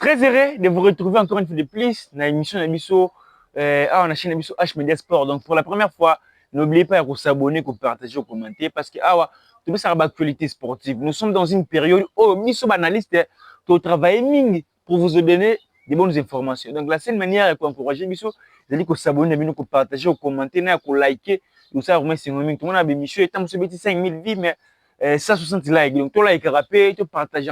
Très heureux de vous retrouver encore une fois de plus dans l'émission Nabiso, on a chaîne Nabiso H Media Sport. Donc pour la première fois, n'oubliez pas de s'abonner, de partager, de commenter parce que tout ça c'est l'actualité sportive. Nous sommes dans une période où nous analystes qui travaillent pour vous donner des bonnes informations. Donc la seule manière d'encourager Nabiso, c'est de s'abonner, de partager, de commenter, de liker. Tout ça vraiment c'est un tout le monde a des missions. Et tant que c'est 5000 vies, mais 160 likes. Donc tu like rapide, tu partages,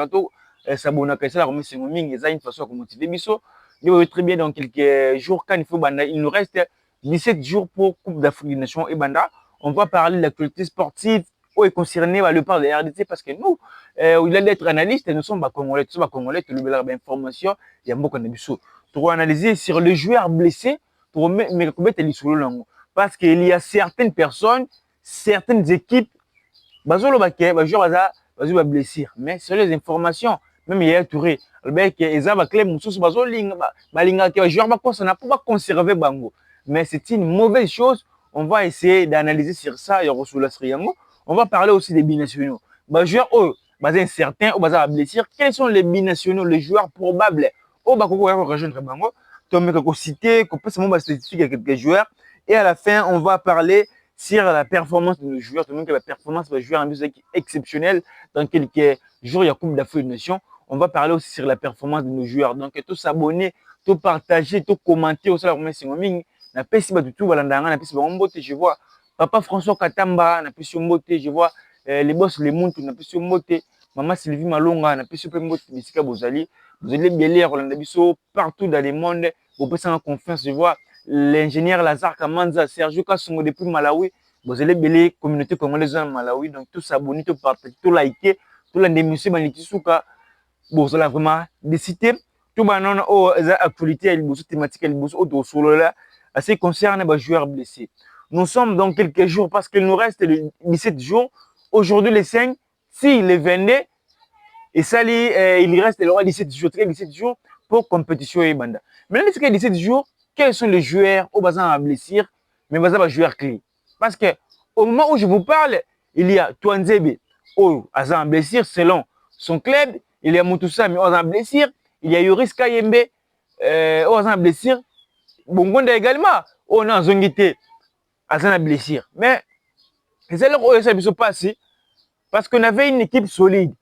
s'abonner à ça, c'est une façon de motiver Bisso. Très bien dans quelques jours, quand il faut banda, il nous reste 17 jours pour Coupe d'Afrique des Nations et banda. On va parler de l'actualité sportive où est concerné le part de la RDC parce que nous, il a d'être analyste, nous sommes Congolais, tout le information, il y a beaucoup de Bisso. Pour analyser sur les joueurs blessés, pour mettre parce qu'il y a certaines personnes, certaines équipes, bazolo baké, joueur va blessé, mais sur les informations. Même hier Touré albert que ezaba club mususu bazolinga balinga que joueur bakosana pour conserver bango, mais c'est une mauvaise chose. On va essayer d'analyser sur ça. On va parler aussi des binationaux, joueurs incertains ou blessure. Quels sont les binationaux, les joueurs probables au bakoko rejoindre bango, to citer qu'on peut seulement spécifique à quelques joueurs, et à la fin on va parler sur la performance de nos joueurs. Tout le monde que la performance va jouer un musique exceptionnel dans quelques jours. Il y a Coupe d'Afrique des Nations. On va parler aussi sur la performance de nos joueurs. Donc, tout s'abonner, tout partager, tout commenter. Aussi, la première série, na pesi ba tout balandanga, na pesi ba mbote. Je vois Papa François Katamba, na pesi mbote. Je vois les boss les Muntu, na pesi mbote. Maman Sylvie Malonga, na pesi mbote. Bisika Bozali, vous allez bien Rolanda Bisso partout dans le monde. Vous pouvez en confiance. Je vois l'ingénieur Lazare Kamanza, Sergio Kassongo depuis Malawi. Vous allez bien communauté congolaise en Malawi. Donc, tout s'abonner, tout partager, tout liker, tout la démission, Banitisuka. Bon, ça vraiment décidé. Tout le monde a actualité, thématique, assez concerne les joueurs blessés. Nous sommes dans quelques jours parce qu'il nous reste le 17 jours. Aujourd'hui, les 5, si les 22, et ça, il reste le 17 jours pour compétition et banda. Maintenant, il y a 17 jours, quels sont les joueurs au bassin à blessure, mais bassin à joueurs clés? Parce que au moment où je vous parle, il y a Touanzebe, au bassin à blessure selon son club. Il y a Moutoussa, mais on a blessure. Il y a Yoris Kayembe, on a blessure. Bongonda également, on a Zongité, on a blessure. Mais c'est là où ça se passe parce qu'on avait une équipe solide.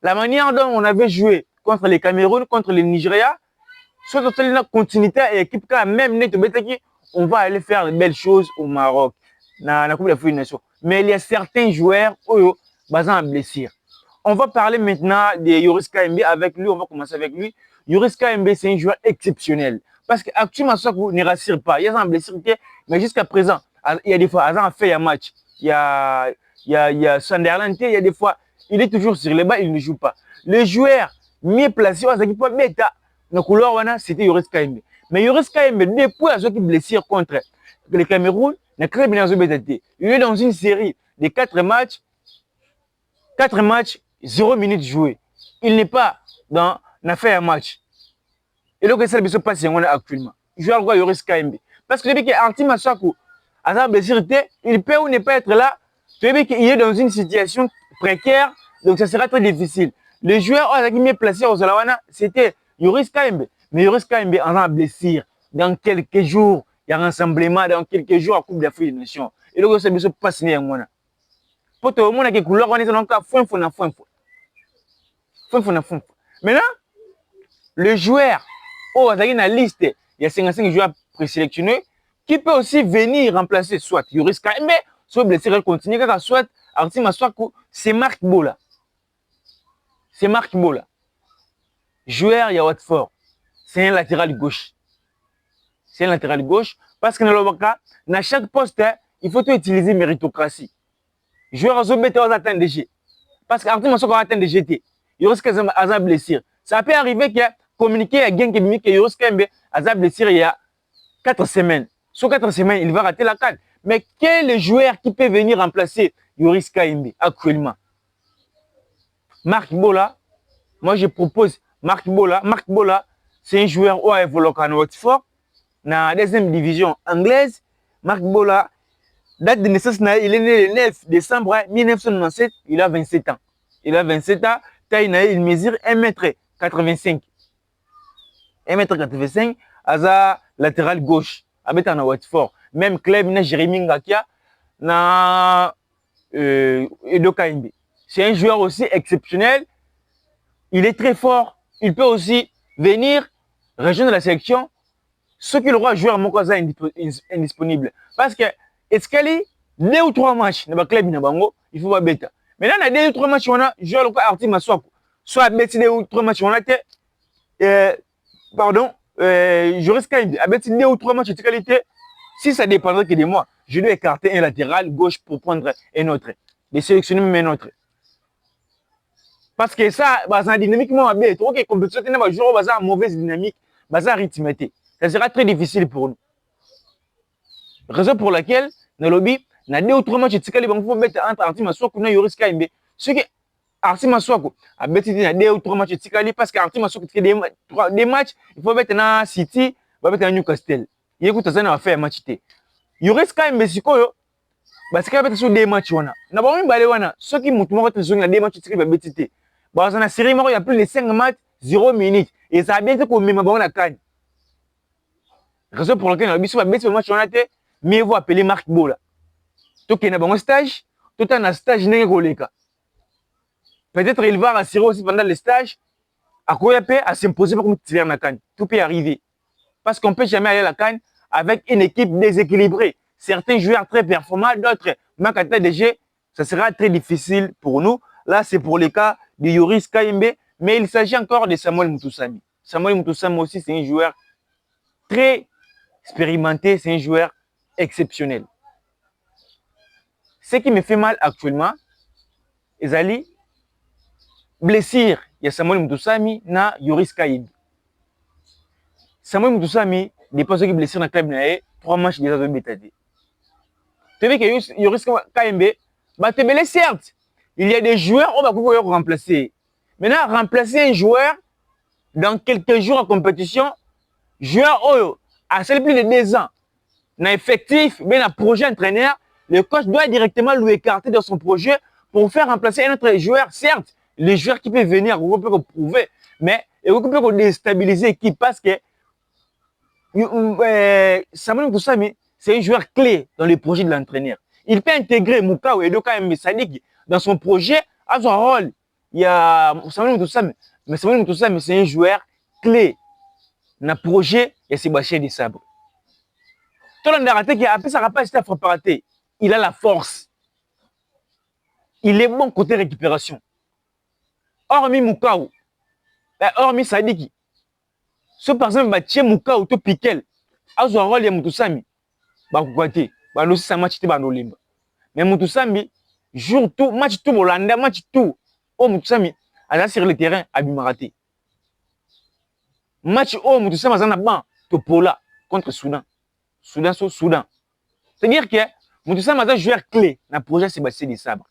La manière dont on avait joué contre les Cameroun, contre les Nigeria, soit une continuité et l'équipe quand même on va aller faire de belles choses au Maroc, dans la Coupe d'Afrique des Nations. Mais il y a certains joueurs qui ont blessure. On va parler maintenant de Yoris Kayembe avec lui. On va commencer avec lui. Yoris Kayembe, c'est un joueur exceptionnel. Parce qu'actuellement, ça ne rassure pas. Il y a un blessure, mais jusqu'à présent, il y a des fois, il a fait un match. Il y a Sunderland, il y a des fois, il est toujours sur les bas, il ne joue pas. Le joueur mieux placé, c'était Yoris Kayembe. Mais Yoris Kayembe, depuis à ceux qui blessure contre le Cameroun, il est dans une série de 4 matchs, 0 minutes jouées. Il n'est pas dans l'affaire match. Et donc, ça se passe actuellement. Je vais voir Yoris Kayembe. Parce que depuis que Artim Masakou a sa blessure, il peut ou ne pas être là. Depuis qu'il est dans une situation précaire, donc ça sera très difficile. Le joueur qui m'est placé au Zalawana, c'était Yoris Kayembe. Mais Yoris Kayembe en a blessure. Dans quelques jours, il y a un rassemblement. Dans quelques jours, à Coupe d'Afrique des Nations. Et donc, ça se passe. Pour tout le monde qui est couleur, on est dans le cas Maintenant, le joueur, il y a une liste, il y a 55 joueurs présélectionnés qui peut aussi venir remplacer soit Yoris Kayembe, soit blessé, continuer, soit Artim Masakou, c'est Marc Bola. C'est Marc Bola. Joueur, il y a Watford. C'est un latéral gauche. C'est un latéral gauche parce que dans chaque poste, il faut utiliser méritocratie. Joueur à Zobete aux atteintes de G. Parce qu'Artim Masakou a atteint de GT. Yoris Kayembe a blessé. Ça peut arriver qu'il y a communiqué à Genk que Yoris Kayembe a blessé il y a 4 semaines. Sur 4 semaines, il va rater la CAN. Mais quel est le joueur qui peut venir remplacer Yoris Kayembe actuellement? Marc Bola. Moi, je propose Marc Bola. Marc Bola, c'est un joueur qui a évolué à Watford, dans la deuxième division anglaise. Marc Bola, date de naissance, il est né le 9 décembre 1997. Il a 27 ans. Il a 27 ans. Taille, il mesure 1,85 m. 1m85 aza latéral gauche abeta na Watford même club na Jérémy Ngakia na Edo Kaimbe. C'est un joueur aussi exceptionnel, il est très fort, il peut aussi venir rejoindre la sélection ce que le roi joueur Mokoza indisponible parce que est-ce qu'elle est 2 ou 3 matchs dans le club na bango il faut pas bêta. Maintenant na 2 ou 3 matchs on a joueur le Arti Maswako soit bêti 2 ou 3 matchs on a pardon Joris Kaimbe a bêti 2 ou 3 matchs de qualité. Si ça dépendrait que de moi, je dois écarter un latéral gauche pour prendre un autre, de sélectionner même un autre. Parce que ça, bah, dynamiquement, ok, compétition, bah, mauvaise dynamique, bah, rythmé. Ça sera très difficile pour nous. Raison pour laquelle, dans le lobby, on a 2 ou 3 matchs, il faut mettre entre Arti Maswako et Joris Kaimbe. Ce qui Arti Maswako a bêti 2 ou 3 matchs, parce qu'Arti Maswako fait des matchs, il faut mettre dans City, il faut mettre dans Newcastle. Il écoute ça, on va faire un match. Joris Kaimbe sikoyo parce que beta sur des matchs wana na ba mbale wana ceux qui mutu moko te zonga des matchs tiki ba betité ba na série moko il y a plus de 5 matchs 0 minutes et ça a bien été pour même ba na kan raison pour laquelle na biso ba betité match wana te mais vous appeler Marc Bola to ke na bango stage tout en stage ndenge koleka peut-être il va rassurer aussi pendant le stage à quoi à s'imposer comme titulaire na kan tout peut arriver parce qu'on peut jamais aller à la CAN avec une équipe déséquilibrée. Certains joueurs très performants, d'autres manquent à tête de jeu. Ça sera très difficile pour nous. Là, c'est pour le cas de Joris Kaimbe, mais il s'agit encore de Samuel Mutusami. Samuel Mutusami aussi, c'est un joueur très expérimenté, c'est un joueur exceptionnel. Ce qui me fait mal actuellement, Ezali, blessure, il y a Samuel Mutusami, na Joris Kaimbe. Samuel Mutusami, depuis qu'il est blessé dans le club, 3 matchs déjà de bétadé. Tu vois que Joris Kaimbe, certes, il y a des joueurs on va pouvoir remplacer. Maintenant, remplacer un joueur dans quelques jours en compétition, joueur à plus de 2 ans, dans effectif, mais dans projet entraîneur, le coach doit directement lui écarter de son projet pour faire remplacer un autre joueur. Certes, les joueurs qui peuvent venir, on peut prouver, mais on peut déstabiliser l'équipe parce que Samuel Mutusami, c'est un joueur clé dans le projet de l'entraîneur. Il peut intégrer Mukao et Edo Kaimbe Sadik dans son projet à son rôle. Il y a Samuel Mutusami, mais Samuel Mutusami, c'est un joueur clé dans le projet et Sébastien Desabre. Tout le monde a raté qu'il a sa capacité à frapper. Il a la force. Il est bon côté récupération. Hormis Mukao, hormis Sadiki. Si par exemple, Mathieu Mouka ou Piquel, a son rôle de Mutusami, aussi sa match Limba. Mais Mutusami, jour tout, match tout, Bolanda, match tout, Mutusami, a sur le terrain, à Bimaraté. Match Mutusami, a ban, Topola, contre Soudan. Soudan. C'est-à-dire que Mutusami a un joueur clé dans le projet Sébastien Desabre.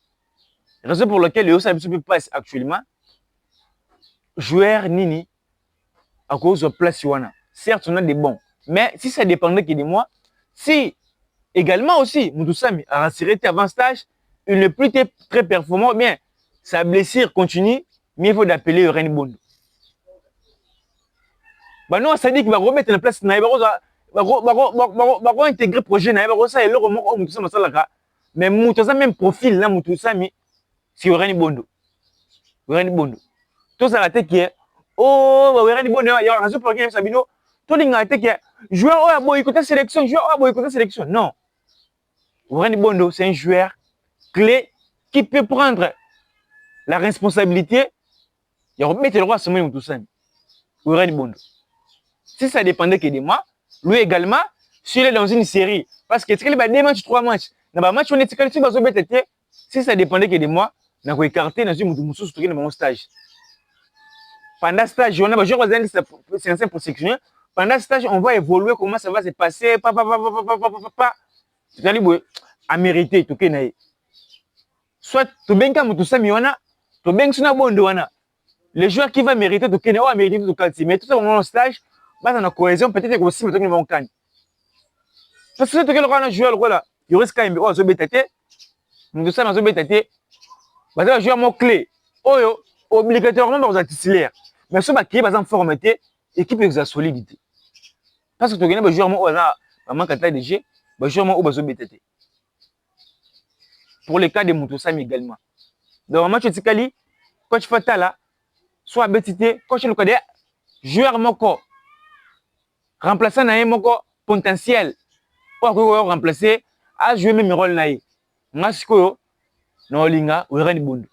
Raison pour laquelle le Osabi peut passer actuellement, joueur Nini, à cause de place Wana. Certes, on a des bons. Mais si ça dépendait que de moi, si également aussi, Mutusami a rassuré avant stage, il n'est plus très performant, bien, sa blessure continue, mais il faut d'appeler Ren Bondo. Bah non, ça dit qu'il va remettre en place Naïbarosa, va intégrer le projet Naïbarosa et le remorque Mutusami Salaka. Mais Mutusami, même profil, là, Mutusami, c'est Ren Bondo. Ren Bondo. Tout ça, la tête qui est. Oh, il y a raison pour laquelle Sabino, tout le monde qui est joueur à boycotter sélection, joueur à boycotter sélection. Non. Warren Bondo, c'est un joueur clé qui peut prendre la responsabilité. Il y a remettre le roi Samuel Mutusami. Warren Bondo. Si ça dépendait que de moi, lui également, s'il est dans une série, parce que il y a 2 matchs, 3 matchs, dans un match, on est qualifié dans un BTT, si ça dépendait que de moi, on a écarté dans un stage. Pendant ce stage, on a c'est un sélectionneur. Pendant ce stage, on va évoluer, comment ça va se passer. C'est-à-dire, à mériter, tout le soit, tu bien comme tout ça, tu bien que Bondo, le joueur qui va mériter, tout le monde mériter tout le mais tout ça, on a un stage, dans la cohésion, peut-être aussi, mais tout le monde gagne. Parce que tout le monde a joué, il reste quand même, oh, je vais t'aider. Tout ça, je vais t'aider. Parce que le joueur mot clé, obligatoirement, vous êtes titulaire. Mais ce qui est en forme, équipe est solide. Parce que tu as des joueurs qui ont taille de jeu, des joueurs qui ont BTT. Pour le cas de Moutoussam également. Dans le match de Tikali, coach Fatala, soit BTT, coach le cas de joueur moko, remplaçant un moko potentiel, pour remplacer, à jouer même rôle naïe. Masiko, non linga, Ourani Bondo.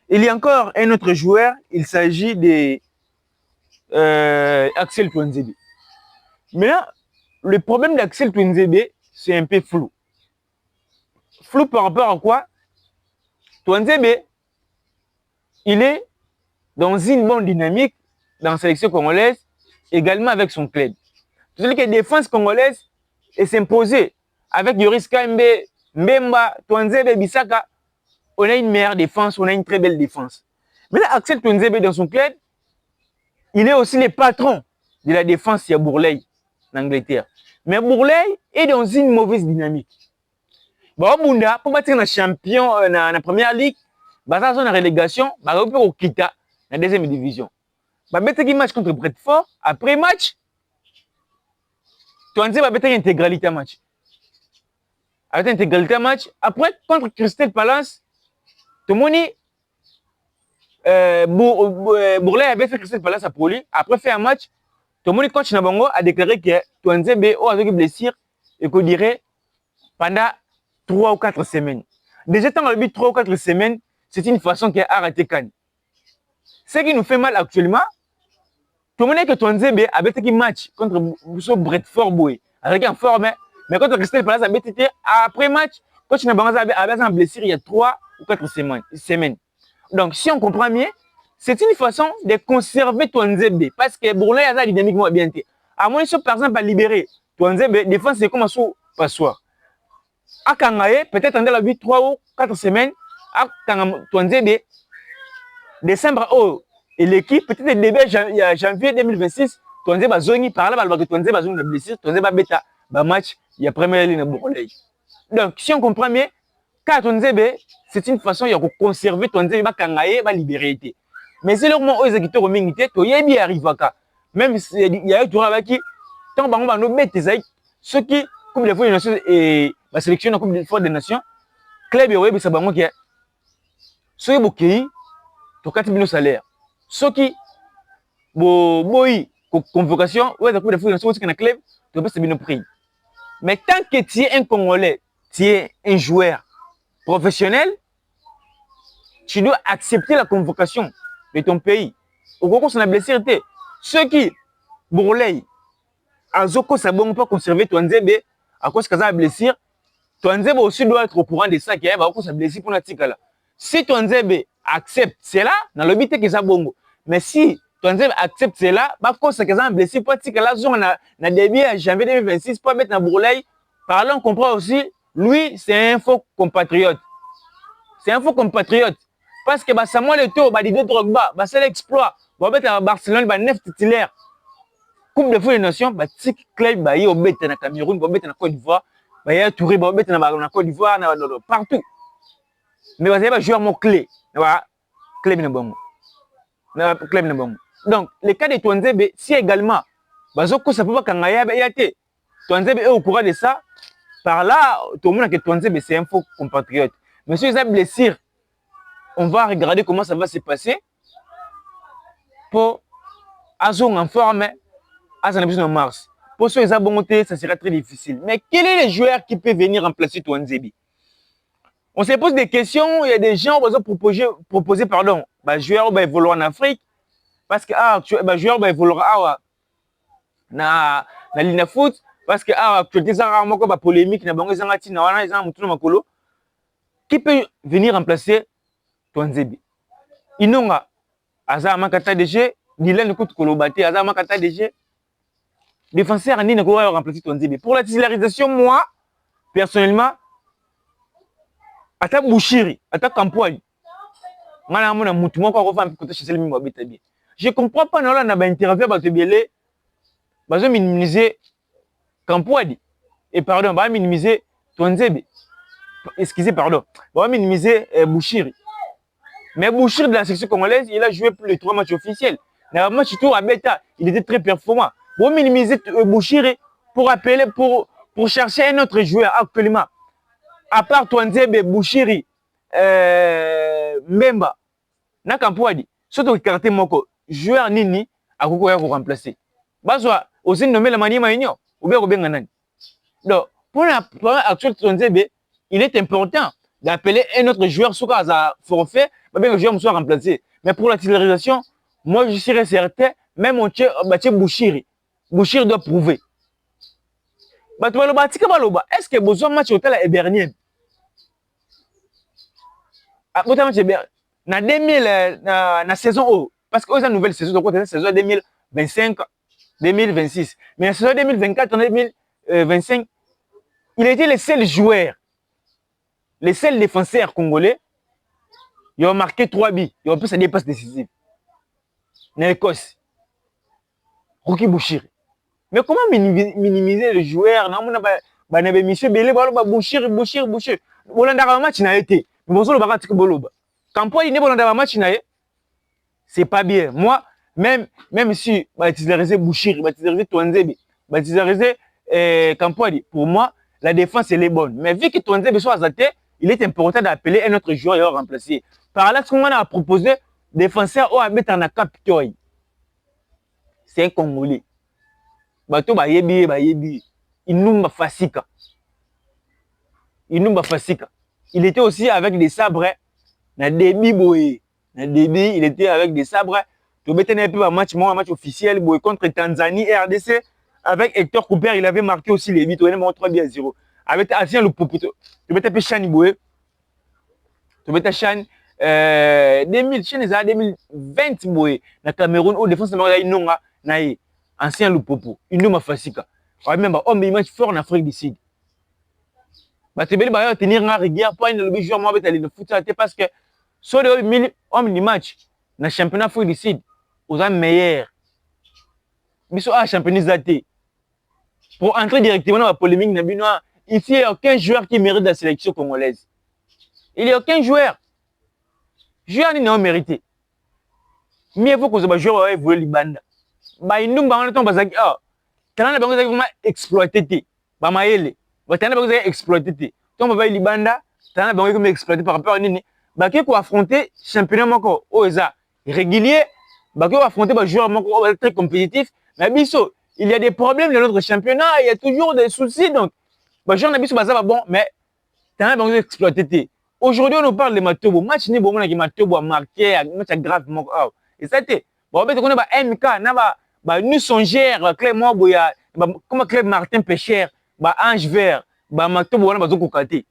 Il y a encore un autre joueur, il s'agit de Axel Touanzebe. Maintenant, le problème d'Axel Touanzebe, c'est un peu flou. Flou par rapport à quoi? Touanzebe, il est dans une bonne dynamique dans la sélection congolaise, également avec son club. C'est-à-dire que la défense congolaise est s'imposée avec Yoris Kambe, Mbemba, Touanzebe, Bissaka. On a une meilleure défense, on a une très belle défense. Mais là, Axel Touanzebe dans son club, il est aussi le patron de la défense, il y a Bourley en Angleterre. Mais Bourley est dans une mauvaise dynamique. Bon, Bunda, pour battre un champion dans la première ligue, bah ça, la relégation, bah on peut au quitter dans la deuxième division. Bah mettre un match contre Brentford, après match, Touanzebe va mettre une intégralité match. Avec une intégralité match, après contre Crystal Palace, tout le monde Bourley avait fait Crystal Palace à Poli. Après faire un match, tout le monde coach Nabango a déclaré que Touanzebe a eu blessure et qu'on dirait pendant 3 ou 4 semaines. Déjà, dans le but 3 ou 4 semaines, c'est une façon qui a arrêté Cannes. Ce qui nous fait mal actuellement, tout le monde que Touanzebe avait fait un match contre Brentford Boy, avec un forme, mais contre Crystal Palace avait été après match, coach Nabango avait une blessure il y a 3 ou 4 semaines. Donc, si on comprend mieux, c'est une façon de conserver Touanzebe parce que Bourley a dynamiquement bien été. À moins que par exemple à libérer Touanzebe, défense c'est comme un sous passoire. À Kangaye, peut-être en la 8, 3 ou 4 semaines, à Touanzebe, décembre, oh, et l'équipe, peut-être début janvier 2026, Touanzebe a zoni par là, parce que Touanzebe a zoni de blessure, Touanzebe a bêta, match, il y a première ligne de Bourley. Donc, si on comprend mieux, quand Touanzebe, c'est une façon de conserver Touanzebe, Kangaye, va libérer. Mais c'est le moment où ils ont quitté au Mingité, tu y es bien arrivé. Même s'il y a eu tout le qui, tant que nous mettons ceux qui, comme les fois des nations et la sélection comme les fois des nations, club et web, c'est bon qui est. Ceux qui ont qui, tu as 4 000 salaires. Ceux qui, convocation, ouais, des fois des nations qui ont un club, tu as bien prix. Mais tant que tu es un Congolais, tu es un joueur professionnel, tu dois accepter la convocation de ton pays. Au cours de la blessure, ceux qui, Bourley, Azoko, ça ne pas conserver Touanzebe à cause de la blessure. Touanzebe aussi doit être au courant de ça, qui est à cause de la blessure pour la tika. Si Touanzebe accepte cela, dans le but que ça bongo. Mais si Touanzebe accepte cela, à cause de la blessure pour la tika, là, na début janvier 2026, pour mettre dans Bourley, parlons, on comprend aussi, lui, c'est un faux compatriote. C'est un faux compatriote. Parce que Samuel Eto'o, Didier Drogba, c'est l'exploit. À Barcelone, 9 titulaires. Coupe de foot des nations, Tic Club, il y a au Cameroun, il y a Côte d'Ivoire, il y a Touré, il y a Côte d'Ivoire, partout. Mais il y a des joueurs clés. Club bon. Donc, le cas de Touanzebe, si également, ça peut pas Kangaya, Touanzebe est au courant de ça. Par là, tout le monde a que Touanzebe, c'est un faux compatriote. Mais si ils ont blessé, on va regarder comment ça va se passer pour Azon en forme à en mars. Pour ceux qui ont bonté, ça sera très difficile. Mais quel est le joueur qui peut venir remplacer Touanzebe? On se pose des questions, il y a des gens qui ont proposé joueur qui évoluer en Afrique parce que joueur qui évoluer na ligne foot parce que actuellement ça rarement polémique na bango zanga tina wana ezanga mutu na makolo qui peut venir remplacer Touanzebe. Inonga aza makata DG Dylan Kout Kolobate aza makata DG défenseur ni ne peut remplacer Touanzebe. Pour la titularisation, moi personnellement ata Bouchiri ata Kampoali ngana mona mutu moko ko fa côté chez lui mo beta bien. Je comprends pas na ba interview ba tebele bazo minimiser Kampoali et pardon ba minimiser Touanzebe. Excusez, pardon. On va minimiser Bouchiri. Mais Bouchiri de la section congolaise, il a joué plus de 3 matchs officiels. Dans le match tout à Beta, il était très performant. Pour minimiser Bouchiri, pour appeler, pour chercher un autre joueur actuellement. À part Twanzebe, Bouchiri, Mbemba, Nakampuadi, surtout écarté Moko, joueur Nini, à Koukoya pour remplacer. Baswa, aussi nommé la manière Maïnio, ou bien Nanani. Donc, pour la actuelle Twanzebe, il est important d'appeler un autre joueur sous cas forfait, bien que le joueur soit remplacé. Mais pour la titularisation, moi je serais certain, même mon Bouchiri. Bouchiri doit prouver. Est-ce que besoin de match au tel est dernier? Na 2000 na saison haut parce que la nouvelle saison donc la saison 2025 2026 mais la saison 2024 2025 il était le seul joueur le seul défenseur congolais il a marqué 3 buts il a pu sa dépasse décisive na Écosse Rocky Bouchiri mais comment minimiser le joueur na mona ba na be monsieur belé ba Bouchiri bolanda match na été mais bozo lo bakati ko boloba Campo il n'est pas dans le match, c'est pas bien. Moi, même si je titularisé Bouchiri, je titularisé Twanzebe, je titularisé Campo, pour moi, la défense elle est bonne. Mais vu que Twanzebe soit azaté, il est important d'appeler un autre joueur et le remplacer. Par là, ce qu'on a proposé, défenseur au habit en capitoy. C'est un Congolais. Bato ba yebi. Inumba Fasika. Il était aussi avec des sabres. Na début boy, il était avec des sabres. Tu mettais un match officiel boy contre Tanzanie RDC avec Hector Cooper, il avait marqué aussi les 8 3-0. Avec Ancien Lupopo, tu mettais peu Chani boy. Tu mettais Chan 2020 boy na Cameroun au défense de Inonga na Ancien Lupopo, Inoma Fasika. Même homme il match fort en Afrique du Sud. Bah tu peux pas tenir un rigueur pour le joueur moi avec le foot parce que sur les 1000 hommes du match, dans le championnat Afrique du Sud, aux hommes meilleurs. Mais sur un championnat zaté. Pour entrer directement dans la polémique, ici, il n'y a aucun joueur qui mérite la sélection congolaise. Il n'y a aucun joueur. Joueur n'a pas mérité. Mais il faut que ce joueur ait voulu Libanda. Bah, il nous a dit que talent na bango vraiment exploité. Bah, maëlle. Bah, talent na bango exploité. Donc, bah, Libanda, talent na bango exploité par rapport à Nini. Qui peut affronter championnat moko régulier, qui peut affronter des joueurs très compétitifs, mais biso, il y a des problèmes dans notre championnat, il y a toujours des soucis, donc les joueurs n'ont pas bon, mais t'as un exploité. Aujourd'hui, on nous parle de Matobo, match ni bon qui Matobo a marqué, match grave moko. Et ça t'est, bon, on a MK, nous songère, Clément Boya, comme Clé Martin Pécher, Ange Vert, Matobo, on a besoin de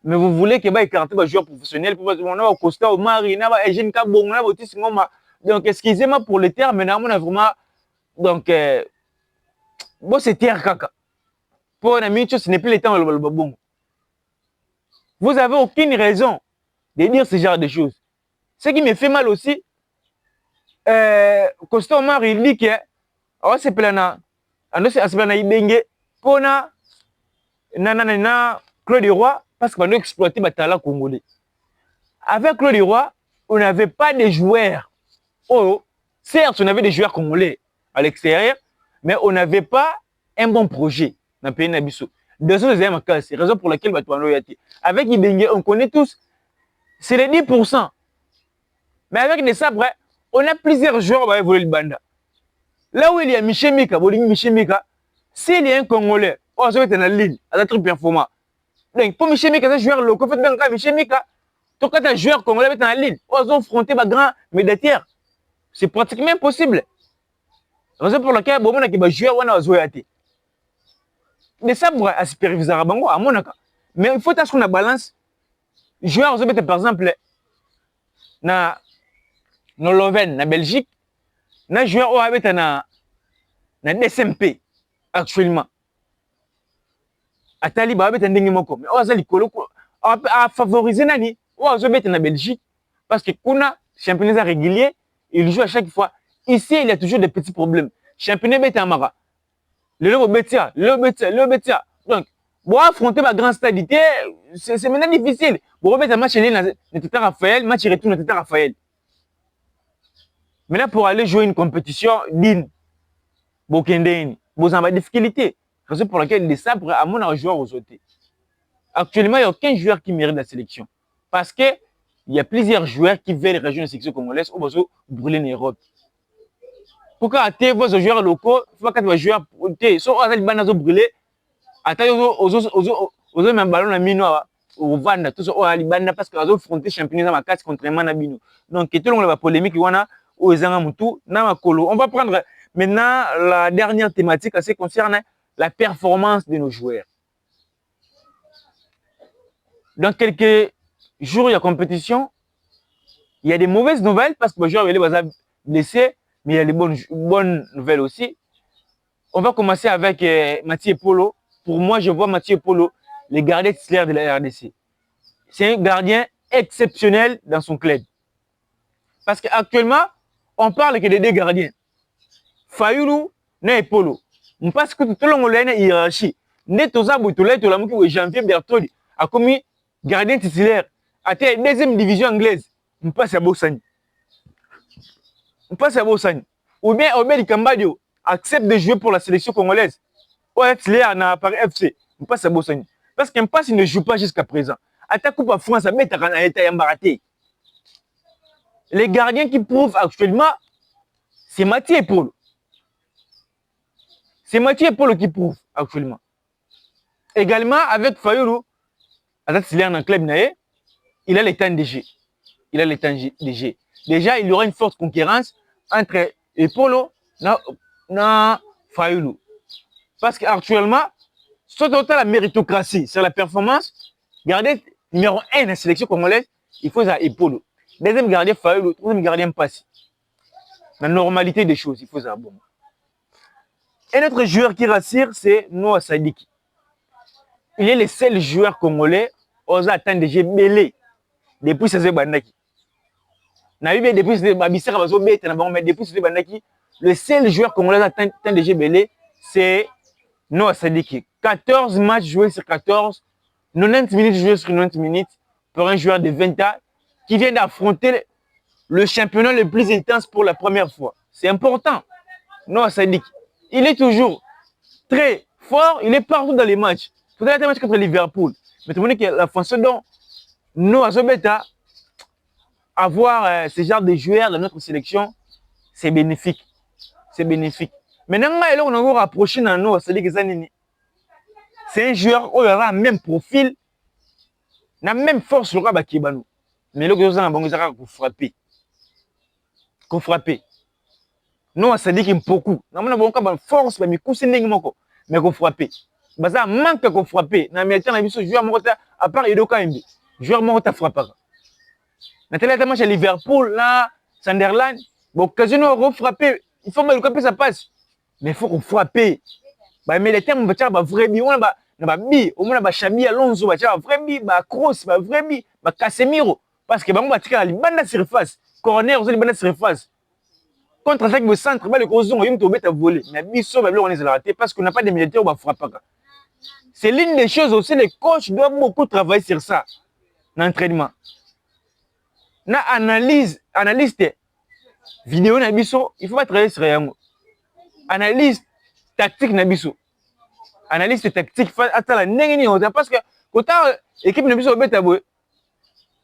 mais vous voulez que écarter les joueurs professionnels pour avoir Costa au Mari, Eugène Kabong, donc excusez-moi pour le terme, mais on a vraiment donc bon c'est terre caca. Pour un ami, ce n'est plus le temps le bon. Vous avez aucune raison de dire ce genre de choses. Ce qui me fait mal aussi, Costa au Mari, il dit que oh c'est plana, c'est plana ibenge, pona na Claude Roy. Parce qu'on a exploité le talent congolais. Avec Claude Roy, on n'avait pas de joueurs. Oh, certes, on avait des joueurs congolais à l'extérieur, mais on n'avait pas un bon projet dans le pays Nabiso. Deuxième cas, c'est la raison pour laquelle avec Ibenge, on connaît tous, c'est les 10%. Mais avec des sabres, on a plusieurs joueurs qui vont évoluer le Banda. Là où il y a Michel Mika, s'il y a un Congolais, oh, ça va être dans la ligne, ça va être très performant. Donc, pour Michel Mika, c'est un joueur local, fait bien Michel Mika, toi, quand un joueur congolais est dans la ligne, ils ont affronté un grand médailleur. C'est pratiquement impossible. Raison pour laquelle, bon, on a des joueurs qui ont joué. Mais ça, pour un superviseur à Bango, à mon avis. Mais il faut qu'on a balance. Joueurs, par exemple, dans Loven, en Belgique, un joueur qui est dans DSMP actuellement. Atali ba beta ndenge moko mais oza likolo a favoriser nani oza beta na Belgique parce que kuna championnat régulier il joue à chaque fois ici il y a toujours des petits problèmes championnat beta mara le betia donc bon affronter ma grand stade c'est maintenant difficile bon beta match aller na Tata Raphaël match retour na Tata Raphaël Maintenant, pour aller jouer une compétition, din, bokendeni, vous avez des difficultés. Raison pour laquelle les sabres, à mon joueur aux autres. Actuellement, il n'y a aucun joueur qui mérite la sélection. Parce que il y a plusieurs joueurs qui veulent rejoindre la sélection congolaise ou besoin brûler l'Europe. Pourquoi vos joueurs locaux, il faut que les joueurs sont brûlés. Attends, aux même ballon à mino, au Vanda, tout ça, au Alibanda, parce que les autres frontières championnats ma casse contrairement à Bino. Donc, tout le monde a polémique, aux Zangamutu, Namakolo. On va prendre maintenant la dernière thématique, qui concerne la performance de nos joueurs. Dans quelques jours, il y a compétition. Il y a des mauvaises nouvelles parce que les joueurs sont blessés, mais il y a des bonnes nouvelles aussi. On va commencer avec Mathieu Polo. Pour moi, je vois Mathieu Polo, le gardien titulaire de la RDC. C'est un gardien exceptionnel dans son club. Parce qu'actuellement, on parle que des deux gardiens. Fayulu et Polo. On pense que tout le monde a une hiérarchie. Netoza Boutolé, tout le monde Janvier Bertoli a commis gardien titulaire à la deuxième division anglaise. On passe à Bossani. On passe à Bossani. Ou bien Obed Kambadio accepte de jouer pour la sélection congolaise. Ou titulaire à Paris FC. On passe à Bossani. Parce qu'un passe, il ne joue pas jusqu'à présent. À ta coupe à France, les gardiens qui prouvent actuellement, c'est Mathieu Polo. C'est Mathieu Polo qui prouve actuellement. Également, avec Fayulu, à dans le club, il a les temps de jeu. Il a les temps de jeu. Déjà, il y aura une forte concurrence entre Polo et Fayulu. Parce qu'actuellement, soit total la méritocratie sur la performance, gardien numéro 1 de la sélection congolaise, il faut ça Polo. Deuxième gardien Fayulu, troisième gardien Passy. La normalité des choses, il faut ça bon. Un autre joueur qui rassure, c'est Noah Sadiki. Il est le seul joueur congolais aux attentes de jeu belé depuis ce bandaki. Depuis ce bandaki, le seul joueur congolais aux attentes de jeu belé, c'est Noah Sadiki. 14 matchs joués sur 14, 90 minutes jouées sur 90 minutes pour un joueur de 20 ans qui vient d'affronter le championnat le plus intense pour la première fois. C'est important. Noah Sadiki. Il est toujours très fort, il est partout dans les matchs. Il faudrait un match contre Liverpool. Mais tu vois que la façon dont nous, à Zobeta, avoir ce genre de joueurs dans notre sélection, c'est bénéfique. C'est bénéfique. Maintenant, on a encore rapproché dans nous, c'est un joueur qui aura le même profil, la même force sur le Kibano. Mais là, on a frapper. Qu'on frapper. Nous, ça dit qu'il y a beaucoup. Nous avons une force, mais qu'on frapper. Ça manque qu'on frapper. Dans le temps, on a vu ce joueur à part Edoka Mb. Joueur mort à frapper. Dans le match à Liverpool, là, Sunderland, occasion de frapper. Il faut que ça passe. Mais il faut qu'on frappe. Mais les termes, on va vrai bi. On a bi. On a Chabi Alonso, on va vrai bi. Kroos, vrai bi. Casemiro. Parce que on va tirer la bande surface. Corner, on a la bande surface. Contre attaque le centre, le gros on a volé. Mais biso, on est raté parce qu'on n'a pas de militaires, on va frapper. C'est l'une des choses aussi, les coachs doivent beaucoup travailler sur ça. L'entraînement. Na analyste vidéo na biso, il faut pas travailler sur rien. Analyse tactique na biso. Analyste tactique, attends la nengeni parce que quand l'équipe na biso beta boy.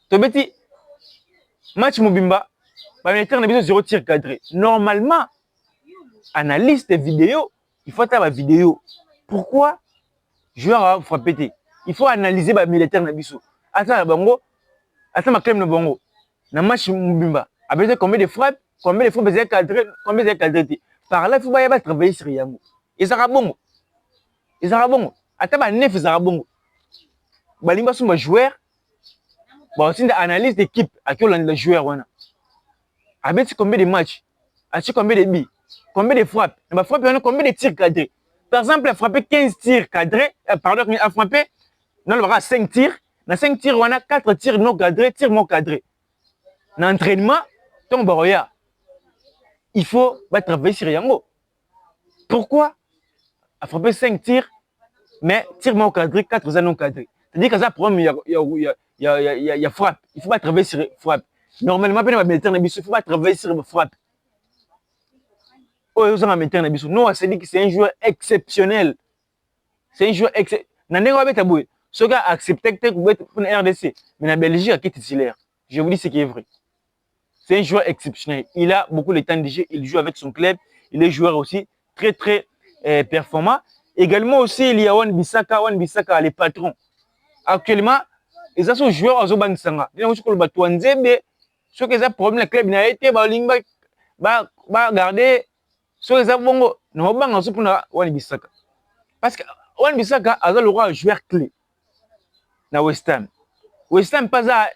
To beti match Mobimba, ba militaire na biso 0 tir cadré. Normalement, analyste vidéo, il faut avoir la vidéo. Pourquoi joueur a frappé? Il faut analyser ba militaire na biso. Attends la bango, attends ma clé na bango. Na match Mobimba, avec combien de frappes besoin cadré, combien de cadré. Par là, il faut pas travailler sur Yango. Et ça va bon. Et ça va bon. Attends, bah, neuf, ça va bon. Balimba sont joueurs. Bah, aussi, l'analyse d'équipe, à qui on a le joueur, avec combien de matchs, avec combien de billes, combien de frappes. Bah, frappe, combien de tirs cadrés. Par exemple, il a frappé 15 tirs cadrés, pardon, il a frappé, non, il aura 5 tirs. Dans 5 tirs, on a 4 tirs non cadrés, tirs non cadrés. Dans l'entraînement, ton baroya. Il faut travailler sur Yango. Pourquoi? A frappé 5 tirs, mais tirs non cadrés, 4 non cadrés. C'est-à-dire que ça, pour moi, il y a frappe. Il ne faut pas travailler sur frappe. Normalement, il ne faut pas travailler sur frappe. Non, c'est dit que c'est un joueur exceptionnel. C'est un joueur exceptionnel. Ce gars a accepté pour être pour une RDC. Mais la Belgique a été titulaire. Je vous dis ce qui est vrai. C'est un joueur exceptionnel. Il a beaucoup de temps de jeu. Il joue avec son club. Il est joueur aussi très, très performant. Également aussi, il y a Wan Bissaka. Wan Bissaka, les patrons. Actuellement, ils sont joueurs à Zoban Sanga. Ils ont dit que le bateau en Zébé, ceux qui ont problème, le club n'a été, garder. Ceux qui ont bon, non, pas en pour Wan Bissaka. Parce que Wan Bissaka a le roi joueur clé dans West Ham. West Ham pas à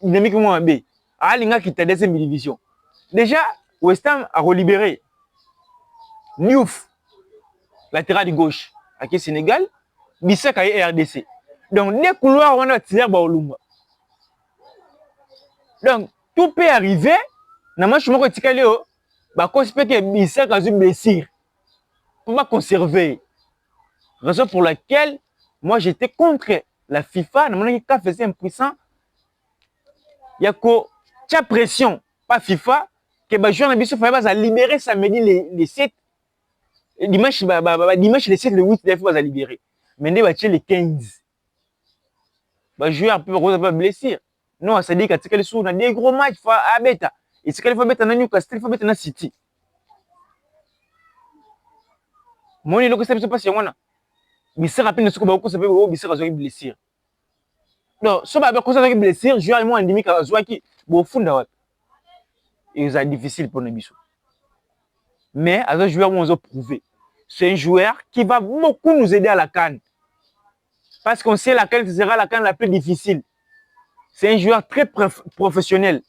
dynamiquement B. À l'Inga qui t'a deuxième division. Déjà, West Ham a relibéré Niouf, latéral de gauche, à qui Sénégal, Bissaka et RDC. Donc, les couloirs, on a tiré Baolumba. Donc, tout peut arriver. Dans le chemin que tu as dit, que Bissaka a une blessure. On va conserver. Raison pour laquelle, moi, j'étais contre la FIFA. Dans le cas faisait impuissant. Il y a que pression, pas FIFA, que les joueurs de libérer samedi les 7. Dimanche, les 7, le 8, il faut libérer. Maintenant, il les 15. Les joueurs peuvent pas blesser. Non, ça dit qu'il y a des gros matchs à Beta. Et c'est qu'il faut mettre dans Newcastle, il faut mettre dans City. Moi, je ne sais pas si on a. Mais c'est rapide, ce que beaucoup savent, c'est qu'ils ont blessé. Donc, si on a blessé, les joueurs ont endémique à Zouaki. Bon, au fond, c'est difficile pour nous. Mais, à ce joueur, on a prouvé. C'est un joueur qui va beaucoup nous aider à la CAN. Parce qu'on sait laquelle sera la CAN la plus difficile. C'est un joueur très professionnel.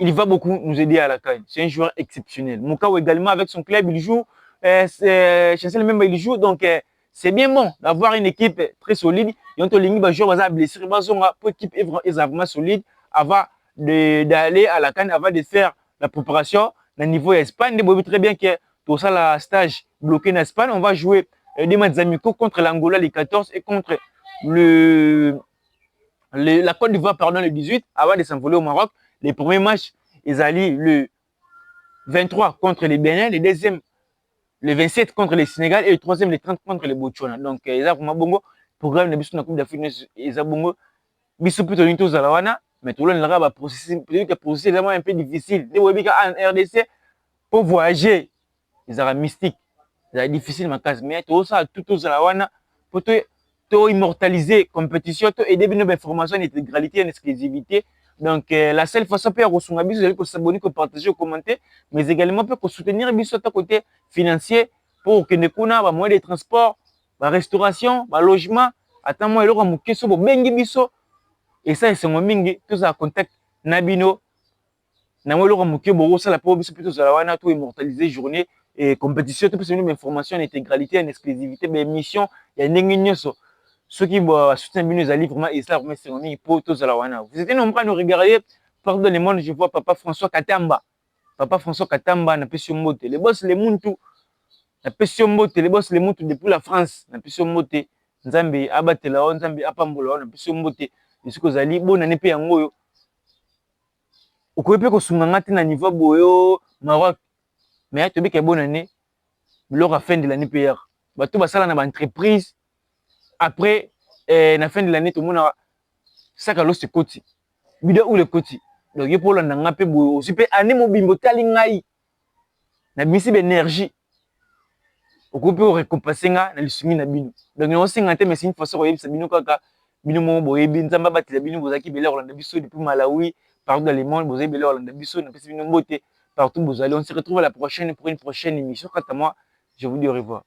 Il va beaucoup nous aider à la CAN. C'est un joueur exceptionnel. Moukao également, avec son club, il joue. Chancel même, il joue. Donc, c'est bien bon d'avoir une équipe très solide. Et on te ligne, les joueurs vont blesser. Pour l'équipe est vraiment solide avant d'aller à la CAN, avant de faire la préparation. Au niveau Espagne, vous savez très bien que tout ça, la stage bloqué en Espagne, on va jouer des matchs amicaux contre l'Angola les 14 et contre la Côte d'Ivoire pardon, le 18 avant de s'envoler au Maroc. Les premiers matchs, ils allaient le 23 contre les Bénin, le deuxième le 27 contre les Sénégal et le troisième le 30 contre les Botswana. Donc, ils ont vraiment bon programme de la Coupe d'Afrique, ils ont bon biso plutôt une chose à la wana, mais tout le monde a processus vraiment un peu difficile. Les Webika en RDC pour voyager, ils ont mystique, c'est difficile ma case, mais tout ça tout à la wana pour te immortaliser compétition, te aider nos informations d'intégralité et d'exclusivité. Donc, la seule façon pour s'abonner, pour partager, pour commenter, mais également pour soutenir biso côté financier pour que nous ayons moyens de transport, la restauration, le logement, attends moi, il y aura mon question pour bengi biso. Et ça, c'est mon mingi, tout ça, contact, Nabino, Namolo Mouké, Boro, ça, la pauvre, plutôt, ça, la tout immortaliser, journée, et compétition, tout ça, une information, une intégralité, une exclusivité, mais mission, il y a une ingénieuse. Ceux qui soutiennent Bino, ils allaient vraiment, et ça, c'est mon mingi, pour tout ça, la wana. Vous êtes nombreux à nous regarder, partout dans le monde, je vois Papa François Katamba. Papa François Katamba, n'a pas sur mote. Les boss, les Muntu, n'a pas sur mote. Les boss, les Muntu, depuis la France, n'a pas sur mote. Nzambi, Abatela, Nzambi, Apambola, n'a pas sur mote. Et ce que vous allez, bon, n'année pas en haut. Vous pouvez pas que vous soyez à niveau boyo Maroc. Mais tu sais que bonne année, la fin de l'année PR. Bah tout va ça dans l'entreprise. Après, la fin de l'année, tout le monde a ça que l'autre côté. Vidéo ou le côté. Donc il faut l'en peu boyo. Si peut année mon bimbo talingai. Na bisi d'énergie. Vous pouvez récompenser nga na lisumi na bino. Donc nous 50 mais c'est une façon de yebisa bino kaka. Bino mo boye binzamba batela bino bozaki belé Orlando biso depuis Malawi partout dans le monde bozaki belé Orlando biso na pesi bino mbote partout vous allez on se retrouve à la prochaine pour une prochaine émission quant à moi je vous dis au revoir.